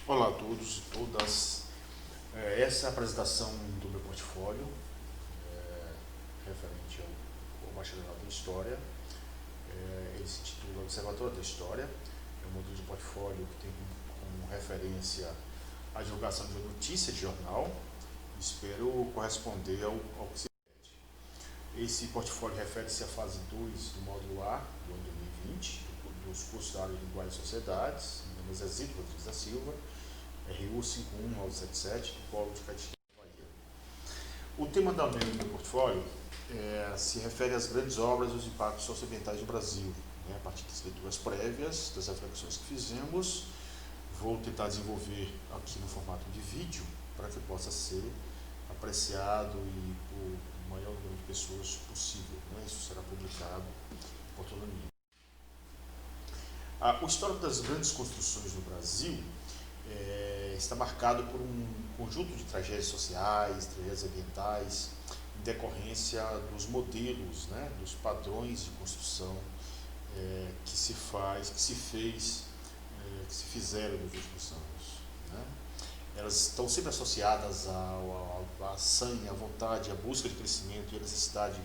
Olá a todos e todas. Essa é a apresentação do meu portfólio referente ao bacharelado em História. Ele se intitula Observatório da História. É um modelo de portfólio que tem como referência a divulgação de notícia de jornal. Espero corresponder ao que se pede. Esse portfólio refere-se à fase 2 do módulo A do ano 2020, dos cursos da área de Linguagem e Sociedades, meu nome é Zezito Rodrigues da Silva, RU 51977, do Polo de Caxias, Bahia. O tema da meu portfólio se refere às grandes obras e os impactos socioambientais do Brasil, a partir das leituras prévias, das reflexões que fizemos. Vou tentar desenvolver aqui no formato de vídeo, para que possa ser apreciado e por o maior número de pessoas possível. Isso será publicado por todo mundo. O histórico das grandes construções no Brasil está marcado por um conjunto de tragédias sociais, tragédias ambientais, em decorrência dos modelos, dos padrões de construção que se fizeram nos últimos anos. Elas estão sempre associadas à sanha, à vontade, à busca de crescimento e à necessidade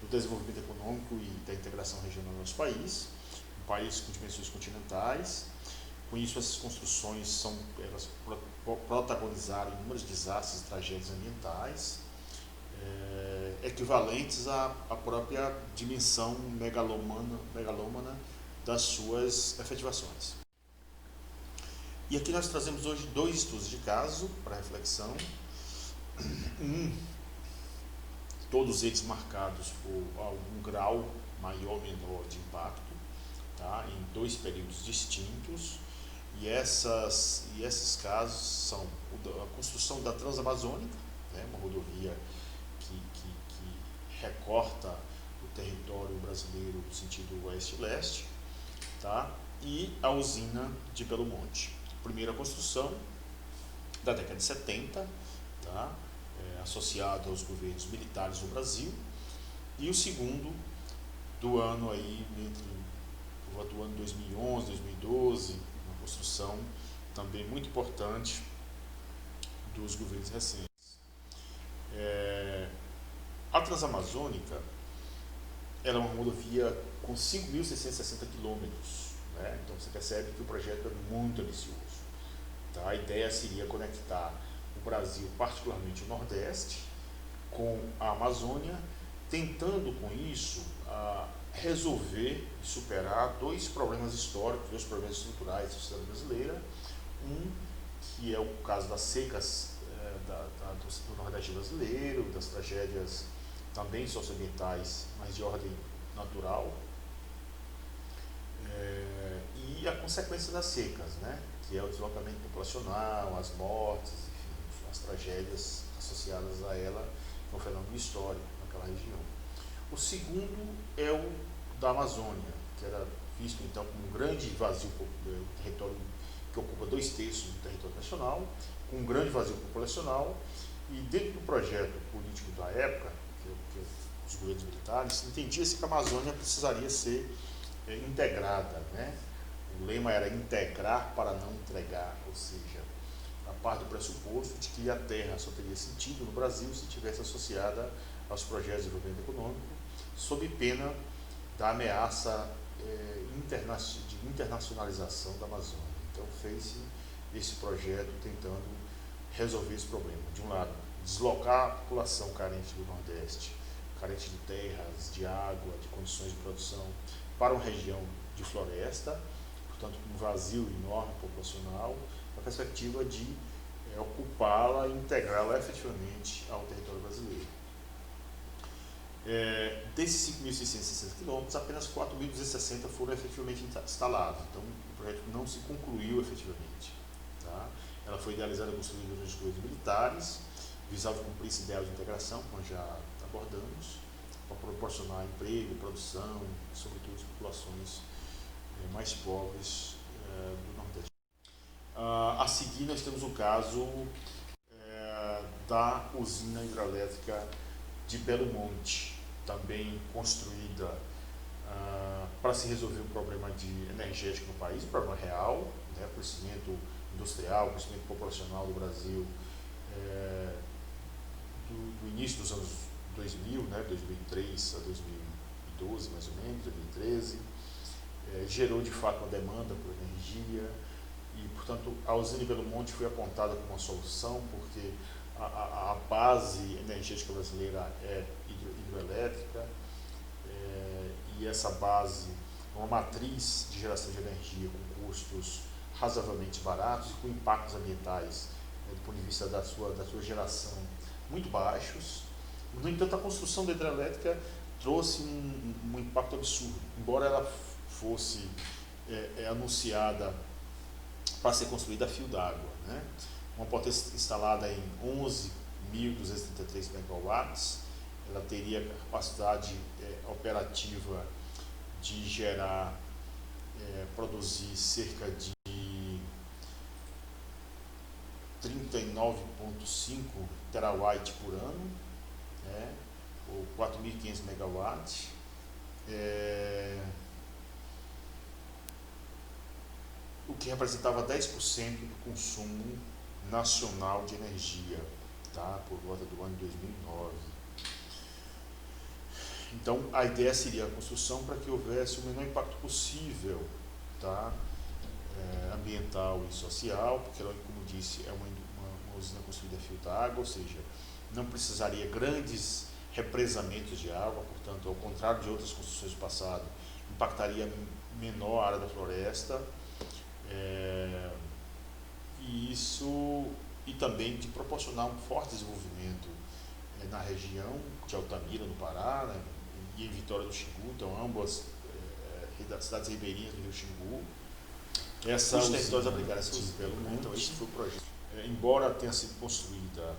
do desenvolvimento econômico e da integração regional no nosso país, um país com dimensões continentais. Com isso, essas construções elas protagonizaram inúmeros desastres e tragédias ambientais, equivalentes à própria dimensão megalômana das suas efetivações. E aqui nós trazemos hoje 2 estudos de caso para reflexão, todos eles marcados por algum grau maior ou menor de impacto, em 2 períodos distintos. E esses casos são a construção da Transamazônica, uma rodovia que recorta o território brasileiro no sentido oeste-leste, e a usina de Belo Monte. Primeira construção da década de 70, associada aos governos militares do Brasil, e o segundo do ano do ano 2011, 2012, uma construção também muito importante dos governos recentes. A Transamazônica ela é uma rodovia com 5.660 quilômetros, então você percebe que o projeto é muito ambicioso. A ideia seria conectar o Brasil, particularmente o Nordeste, com a Amazônia, tentando com isso resolver e superar 2 problemas históricos, 2 problemas estruturais da sociedade brasileira. Que é o caso das secas do Nordeste brasileiro, das tragédias também socioambientais, mas de ordem natural, e a consequência das secas, que é o deslocamento populacional, as mortes, enfim, as tragédias associadas a ela, que é um fenômeno histórico naquela região. O segundo é o da Amazônia, que era visto então como um grande vazio, território que ocupa 2/3 do território nacional, com um grande vazio populacional, e dentro do projeto político da época, que os governos militares, entendia-se que a Amazônia precisaria ser integrada. O lema era integrar para não entregar, ou seja, a parte do pressuposto de que a terra só teria sentido no Brasil se estivesse associada aos projetos de desenvolvimento econômico, sob pena da ameaça de internacionalização da Amazônia. Então fez-se esse projeto tentando resolver esse problema. De um lado, deslocar a população carente do Nordeste, carente de terras, de água, de condições de produção, para uma região de floresta, portanto com um vazio enorme populacional, a perspectiva de ocupá-la e integrá-la efetivamente ao território brasileiro. Desses 5.660 quilômetros, apenas 4.260 foram efetivamente instalados, então o projeto não se concluiu efetivamente. Ela foi idealizada e construída nos governos militares, visava cumprir esse ideal de integração, como já abordamos, para proporcionar emprego, produção, sobretudo as populações mais pobres do Nordeste. A seguir, nós temos o caso da usina hidrelétrica de Belo Monte, também construída para se resolver um problema energético no país, um problema real, crescimento industrial, crescimento populacional do Brasil do início dos anos 2000, né, 2003 a 2012 mais ou menos, 2013, gerou de fato uma demanda por energia e, portanto, a usina de Belo Monte foi apontada como uma solução porque a base energética brasileira é hidroelétrica e essa base é uma matriz de geração de energia com custos razoavelmente baratos e com impactos ambientais, do ponto de vista da sua geração, muito baixos. No entanto, a construção da hidrelétrica trouxe um impacto absurdo, embora ela fosse anunciada para ser construída a fio d'água, né? Uma potência instalada em 11.233 megawatts, ela teria capacidade operativa de gerar, produzir cerca de 39,5 terawatt por ano, né, ou 4.500 megawatts, o que representava 10% do consumo nacional de energia, tá, por volta do ano de 2009. Então, a ideia seria a construção para que houvesse o menor impacto possível, tá, ambiental e social, porque ela, como disse, é uma usina construída a fio d'água, ou seja, não precisaria grandes represamentos de água, portanto, ao contrário de outras construções do passado, impactaria menor a área da floresta, e também de proporcionar um forte desenvolvimento na região de Altamira, no Pará, né, e em Vitória do Xingu, então ambas cidades ribeirinhas do Rio Xingu. Os territórios abrigados pelo mundo, então esse foi o projeto. Embora tenha sido construída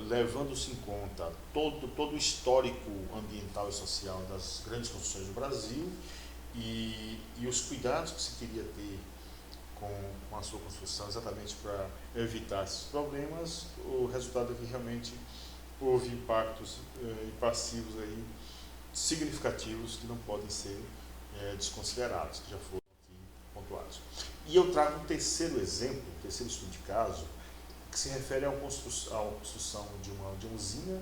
levando-se em conta todo o histórico ambiental e social das grandes construções do Brasil e os cuidados que se queria ter com a sua construção exatamente para evitar esses problemas, o resultado é que realmente houve impactos passivos aí significativos que não podem ser desconsiderados, que já foram aqui pontuados. E eu trago um terceiro exemplo, um terceiro estudo de caso, que se refere à construção de uma usina,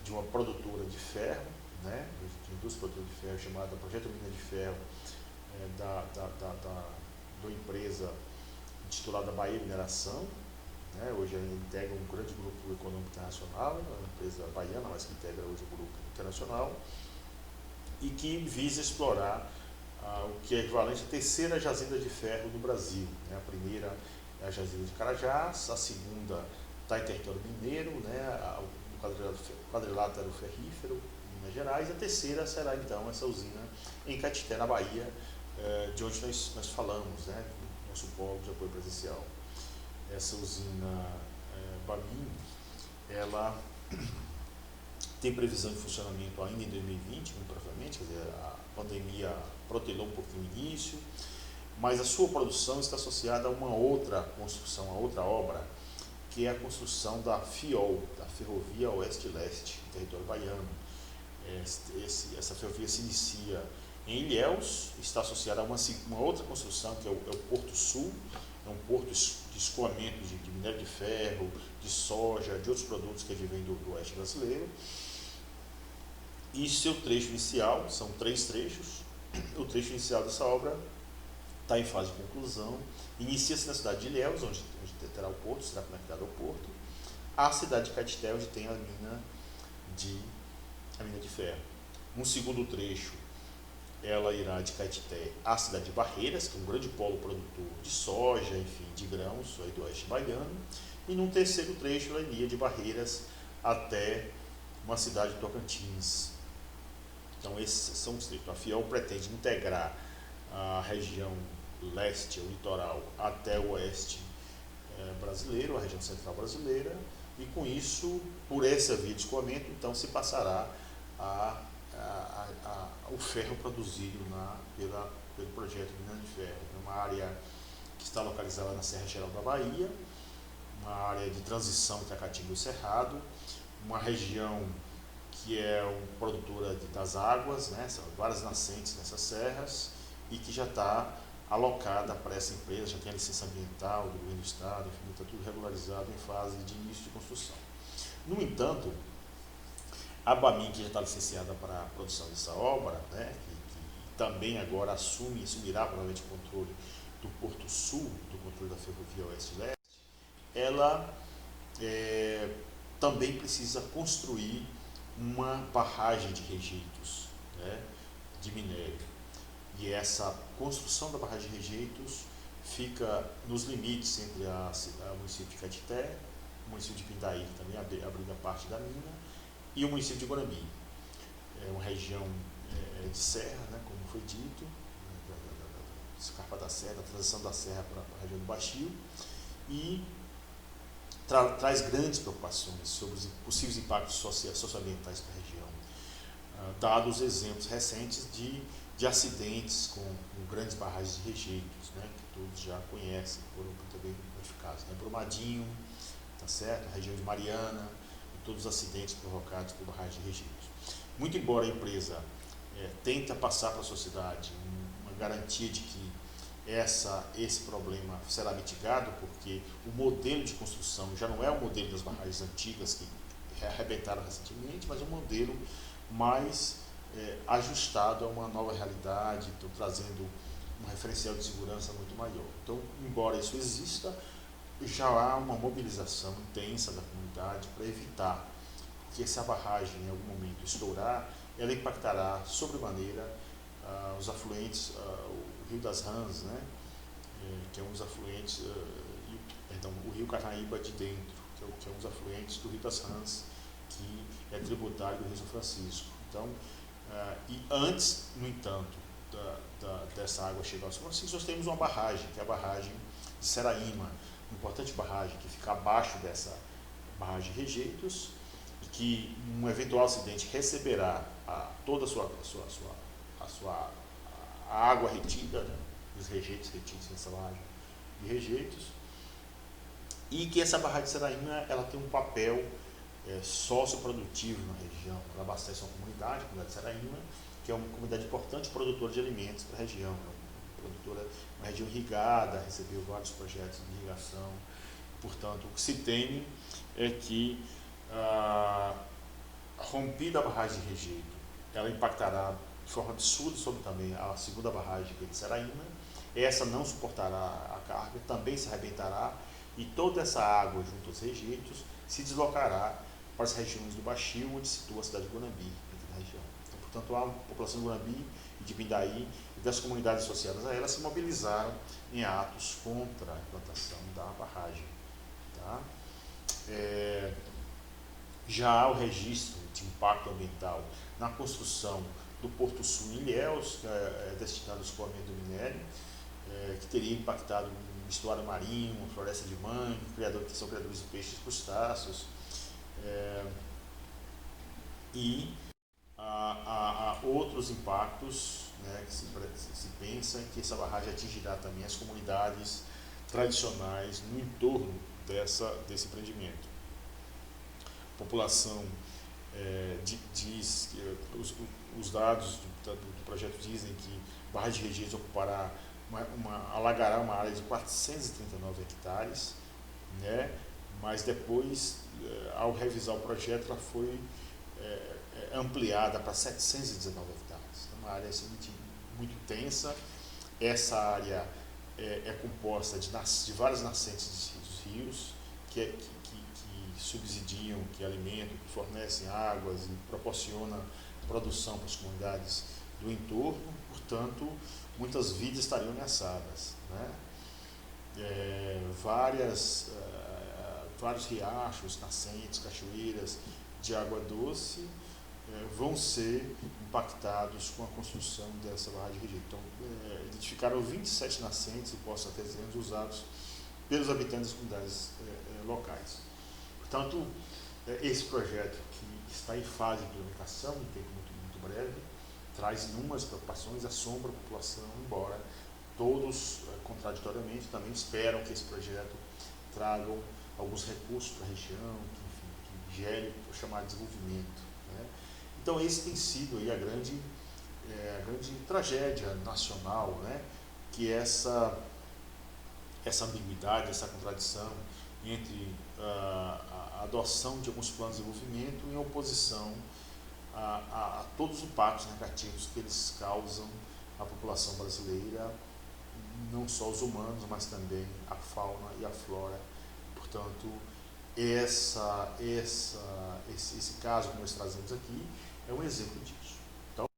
de uma produtora de ferro, né, de indústria produtora de ferro, chamada Projeto Mina de Ferro, da empresa titulada Bahia Mineração, né, hoje ela integra um grande grupo econômico internacional, uma empresa baiana, mas que integra hoje o grupo internacional, e que visa explorar o que é equivalente à terceira jazida de ferro do Brasil, né? A primeira é a jazida de Carajás, a segunda está em território mineiro, né, no quadrilátero ferrífero, em Minas Gerais, e a terceira será então essa usina em Caetité, na Bahia, de onde nós falamos, né, nosso polo de apoio presencial. Essa usina Bamin, ela tem previsão de funcionamento ainda em 2020, muito provavelmente, quer dizer, a pandemia protelou um pouquinho o início, mas a sua produção está associada a uma outra construção, a outra obra, que é a construção da FIOL, da Ferrovia Oeste-Leste, no território baiano. Essa ferrovia se inicia em Ilhéus, está associada a uma outra construção, que é o Porto Sul, é um porto de escoamento de minério de ferro, de soja, de outros produtos que advêm do oeste brasileiro. E seu trecho inicial, são 3 trechos, o trecho inicial dessa obra está em fase de conclusão, inicia-se na cidade de Ilhéus, onde terá o porto, será conectado ao porto, a cidade de Caetité, onde tem a mina de ferro. Um segundo trecho, ela irá de Caetité à cidade de Barreiras, que é um grande polo produtor de soja, enfim, de grãos, aí do oeste baiano, e num terceiro trecho ela iria de Barreiras até uma cidade de Tocantins. Então esses são os trechos. A FIOL pretende integrar a região leste, o litoral, até o oeste brasileiro, a região central brasileira, e com isso, por essa via de escoamento, então se passará o ferro produzido pelo projeto Mina de Ferro. É uma área que está localizada na Serra Geral da Bahia, uma área de transição entre a Caatinga e o Cerrado, uma região que é produtora das águas, né, são várias nascentes nessas serras, e que já está alocada para essa empresa, já tem a licença ambiental do governo do estado, enfim, está tudo regularizado em fase de início de construção. No entanto, a Bamin, que já está licenciada para a produção dessa obra, né, que também agora assumirá provavelmente o controle do Porto Sul, do controle da ferrovia Oeste-Leste, ela também precisa construir uma barragem de rejeitos, né, de minério. E essa construção da barragem de rejeitos fica nos limites entre o município de Caetité, o município de Pindaí, que também abriga parte da mina, e o município de Guarani. É uma região de serra, né, como foi dito, da escarpa da serra, da transição da serra para a região do Baixio, e traz grandes preocupações sobre os possíveis impactos socioambientais para a região, dados exemplos recentes de acidentes com grandes barragens de rejeitos, né, que todos já conhecem, foram também notificados, né, Brumadinho, tá certo? A região de Mariana, e todos os acidentes provocados por barragens de rejeitos. Muito embora a empresa tenta passar para a sociedade uma garantia de que esse problema será mitigado, porque o modelo de construção já não é o modelo das barragens antigas que arrebentaram recentemente, mas um modelo mais ajustado a uma nova realidade, então, trazendo um referencial de segurança muito maior. Então, embora isso exista, já há uma mobilização intensa da comunidade para evitar que essa barragem, em algum momento, estourar, ela impactará sobremaneira os afluentes, o Rio das Rãs, né, que é um dos afluentes, o Rio Carnaíba de dentro, que é um dos afluentes do Rio das Rãs, que é tributário do Rio São Francisco. Então, e antes, no entanto, dessa água chegar ao São Francisco, nós temos uma barragem, que é a barragem de Seraíma, uma importante barragem que fica abaixo dessa barragem de rejeitos, e que um eventual acidente receberá toda a sua água retida, né, os rejeitos retidos nessa barragem de rejeitos, e que essa barragem de Seraíma ela tem um papel socioprodutivo na região. Ela abastece uma comunidade, a comunidade de Seraíma, que é uma comunidade importante produtora de alimentos para a região, uma região irrigada, recebeu vários projetos de irrigação. Portanto, o que se teme é que rompida a barragem de rejeito, ela impactará de forma absurda sobre também a segunda barragem, que é de Seraíma. Essa não suportará a carga, também se arrebentará, e toda essa água junto aos rejeitos se deslocará para as regiões do Baixio, onde se situa a cidade de Guanambi, aqui na região. Então, portanto, a população de Guanambi e de Pindaí e das comunidades associadas a ela se mobilizaram em atos contra a implantação da barragem. Tá? Já há o registro de impacto ambiental na construção do Porto Sul em Ilhéus, que é destinado ao escoamento do minério, que teria impactado um estuário marinho, uma floresta de mangue, que são criadores de peixes e crustáceos. E há outros impactos, né, que se pensa que essa barragem atingirá também as comunidades tradicionais no entorno desse empreendimento. A população diz que os dados do projeto dizem que a barragem de rejeitos ocupará alagará uma área de 439 hectares, né? Mas depois, ao revisar o projeto, ela foi ampliada para 719 hectares. Então, uma área assim, muito intensa. Essa área é composta de várias nascentes dos rios que subsidiam, que alimentam, que fornecem águas e proporcionam produção para as comunidades do entorno. Portanto, muitas vidas estariam ameaçadas, né? Vários riachos, nascentes, cachoeiras de água doce vão ser impactados com a construção dessa barragem de rejeito. Então, identificaram 27 nascentes e poços artesianos usados pelos habitantes das comunidades locais. Portanto, esse projeto, que está em fase de implementação, em tempo muito breve, traz inúmeras preocupações, assombra a população, embora todos, contraditoriamente, também esperam que esse projeto traga alguns recursos para a região, que gere o chamado desenvolvimento, né? Então, esse tem sido aí a grande tragédia nacional, né, que essa ambiguidade, essa contradição entre a adoção de alguns planos de desenvolvimento em oposição a todos os impactos negativos que eles causam à população brasileira, não só os humanos, mas também a fauna e a flora. Portanto, esse caso que nós trazemos aqui é um exemplo disso.